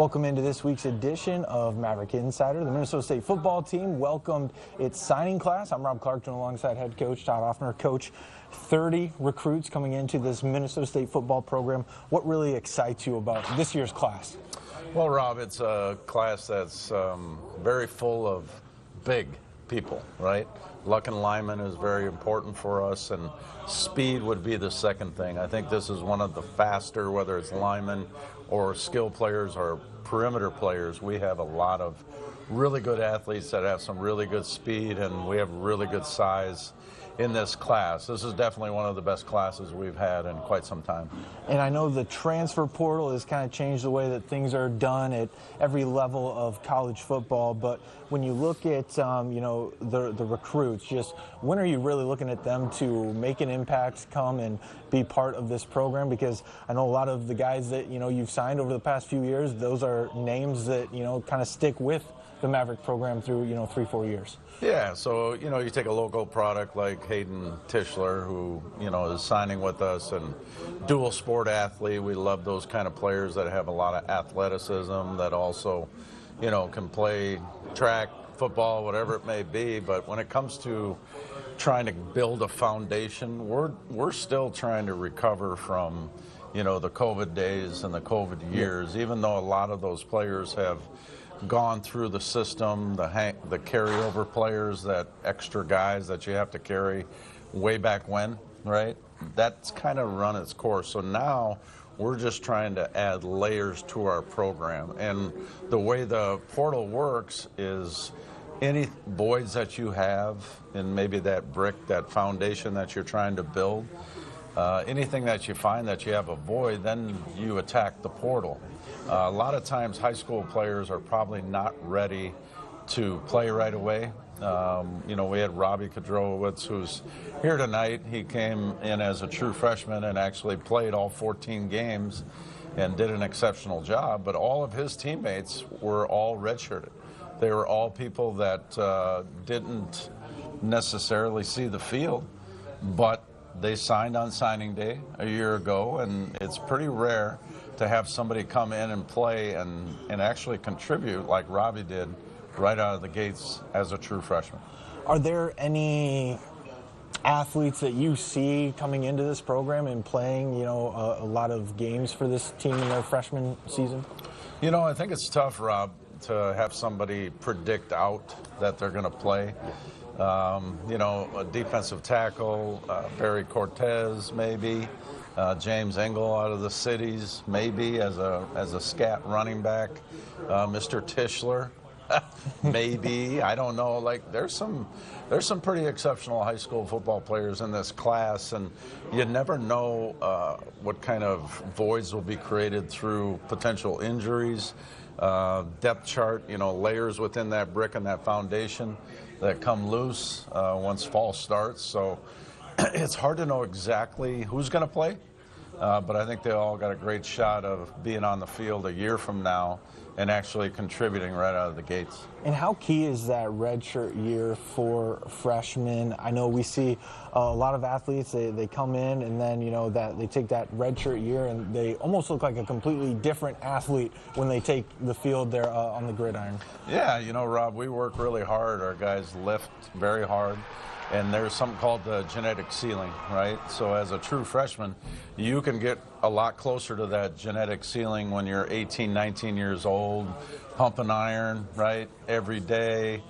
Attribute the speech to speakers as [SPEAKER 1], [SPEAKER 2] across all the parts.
[SPEAKER 1] Welcome into this week's edition of Maverick Insider. The Minnesota State football team welcomed its signing class. I'm Rob Clarkton alongside head coach Todd Hoffner. Coach, 30 recruits coming into this Minnesota State football program. What really excites you about this year's class?
[SPEAKER 2] Well, Rob, it's a class that's very full of big people, right? Luck and lineman is very important for us, and speed would be the second thing. I think this is one of the faster, whether it's linemen or skill players or perimeter players. We have a lot of really good athletes that have some really good speed, and we have really good size in this class. This is definitely one of the best classes we've had in quite some time.
[SPEAKER 1] And I know the transfer portal has kind of changed the way that things are done at every level of college football, but when you look at the recruits, just when are you really looking at them to make an impact, come and be part of this program? Because I know a lot of the guys that you've signed over the past few years, those are names that kind of stick with the Maverick program through 3-4 years.
[SPEAKER 2] Yeah, so you take a local product like Hayden Tischler, who is signing with us, and dual sport athlete. We love those kind of players that have a lot of athleticism, that also can play track, football, whatever it may be. But when it comes to trying to build a foundation, we're still trying to recover from the COVID days and the COVID years. Even though a lot of those players have gone through the system, the carryover players, that extra guys that you have to carry way back when, right? That's kind of run its course. So now we're just trying to add layers to our program. And the way the portal works is any voids that you have in maybe that brick, that foundation that you're trying to build, anything that you find that you have a void, then you attack the portal. A lot of times high school players are probably not ready to play right away. We had Robbie Kadrowitz, who's here tonight. He came in as a true freshman and actually played all 14 games and did an exceptional job, but all of his teammates were all redshirted. They were all people that didn't necessarily see the field, but they signed on signing day a year ago, and it's pretty rare to have somebody come in and play and actually contribute like Robbie did right out of the gates as a true freshman.
[SPEAKER 1] Are there any athletes that you see coming into this program and playing, a lot of games for this team in their freshman season?
[SPEAKER 2] I think it's tough, Rob, to have somebody predict out that they're going to play. A defensive tackle, Barry Cortez, maybe. James Engel out of the cities, maybe as a scat running back. Mr. Tischler, maybe. I don't know. Like there's some pretty exceptional high school football players in this class, and you never know what kind of voids will be created through potential injuries, depth chart, layers within that brick and that foundation that come loose once fall starts. So it's hard to know exactly who's going to play, but I think they all got a great shot of being on the field a year from now and actually contributing right out of the gates.
[SPEAKER 1] And how key is that redshirt year for freshmen? I know we see a lot of athletes, they come in and then, that they take that redshirt year and they almost look like a completely different athlete when they take the field there on the gridiron.
[SPEAKER 2] Yeah, Rob, we work really hard. Our guys lift very hard. And there's something called the genetic ceiling, right? So as a true freshman, you can get a lot closer to that genetic ceiling when you're 18, 19 years old, pumping iron, right, every day,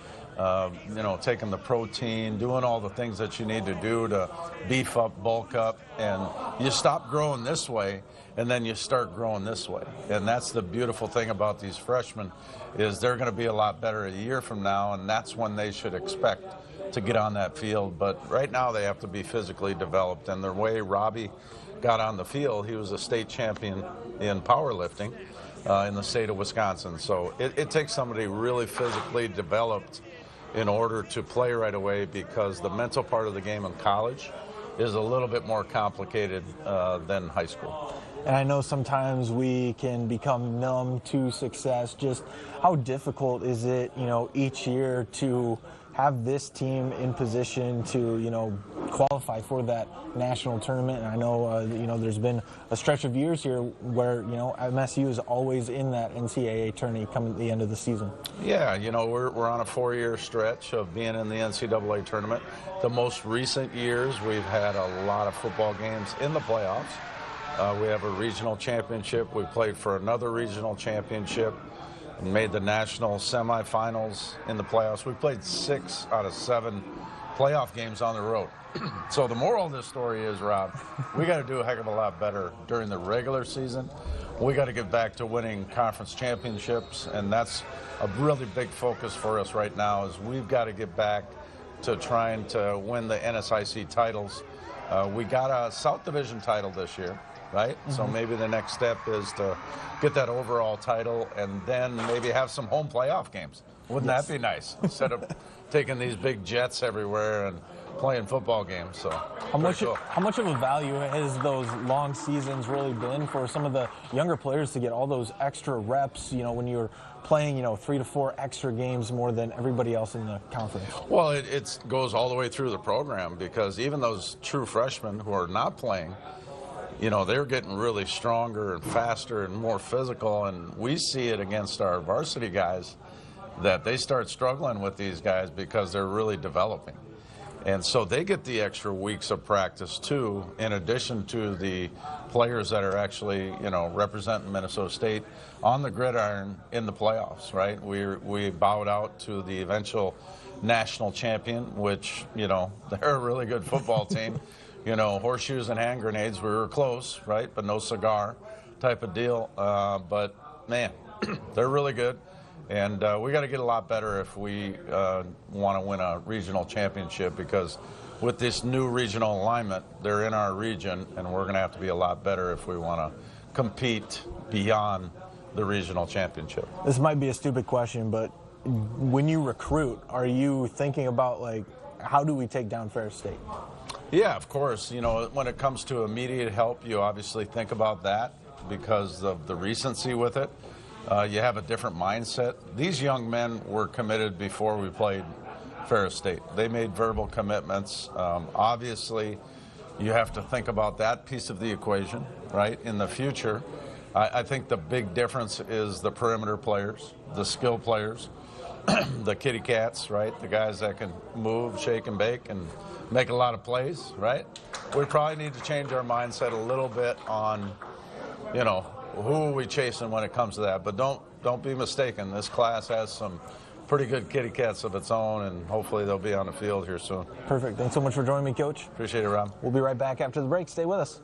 [SPEAKER 2] taking the protein, doing all the things that you need to do to beef up, bulk up, and you stop growing this way, and then you start growing this way. And that's the beautiful thing about these freshmen, is they're going to be a lot better a year from now, and that's when they should expect to get on that field. But right now they have to be physically developed, and the way Robbie got on the field, he was a state champion in powerlifting in the state of Wisconsin. So it takes somebody really physically developed in order to play right away, because the mental part of the game in college is a little bit more complicated than high school.
[SPEAKER 1] And I know sometimes we can become numb to success. Just how difficult is it, each year to have this team in position to, qualify for that national tournament. And I know, you know, there's been a stretch of years here where, you know, MSU is always in that NCAA tourney coming at the end of the season.
[SPEAKER 2] Yeah, you know, we're on a 4-year stretch of being in the NCAA tournament. The most recent years, we've had a lot of football games in the playoffs. We have a regional championship. We played for another regional championship and made the national semifinals in the playoffs. We played 6 out of 7 playoff games on the road. So the moral of this story is, Rob, we got to do a heck of a lot better during the regular season. We got to get back to winning conference championships, and that's a really big focus for us right now. Is we've got to get back to trying to win the NSIC titles. We got a South Division title this year, right? Mm-hmm. So maybe the next step is to get that overall title and then maybe have some home playoff games. Wouldn't that be nice? Instead of taking these big jets everywhere and playing football games. So
[SPEAKER 1] how much of a value has those long seasons really been for some of the younger players to get all those extra reps, you know, when you're playing, you know, 3 to 4 extra games more than everybody else in the conference?
[SPEAKER 2] Well, it goes all the way through the program, because even those true freshmen who are not playing, you know, they're getting really stronger and faster and more physical, and we see it against our varsity guys that they start struggling with these guys because they're really developing. And so they get the extra weeks of practice too, in addition to the players that are actually, you know, representing Minnesota State on the gridiron in the playoffs, right? We bowed out to the eventual national champion, which, you know, they're a really good football team. You know, horseshoes and hand grenades, we were close, right? But no cigar type of deal. But, man, they're really good. And we got to get a lot better if we want to win a regional championship, because with this new regional alignment, they're in our region, and we're going to have to be a lot better if we want to compete beyond the regional championship.
[SPEAKER 1] This might be a stupid question, but when you recruit, are you thinking about, like, how do we take down Ferris State?
[SPEAKER 2] Yeah, of course. You know, when it comes to immediate help, you obviously think about that because of the recency with it. You have a different mindset. These young men were committed before we played Ferris State. They made verbal commitments. Obviously, you have to think about that piece of the equation, right, in the future. I think the big difference is the perimeter players, the skill players, the kitty cats, right, the guys that can move, shake, and bake and make a lot of plays, right? We probably need to change our mindset a little bit on, you know, who are we chasing when it comes to that. But don't be mistaken. This class has some pretty good kitty cats of its own, and hopefully they'll be on the field here soon.
[SPEAKER 1] Perfect. Thanks so much for joining me, Coach.
[SPEAKER 2] Appreciate it, Rob.
[SPEAKER 1] We'll be right back after the break. Stay with us.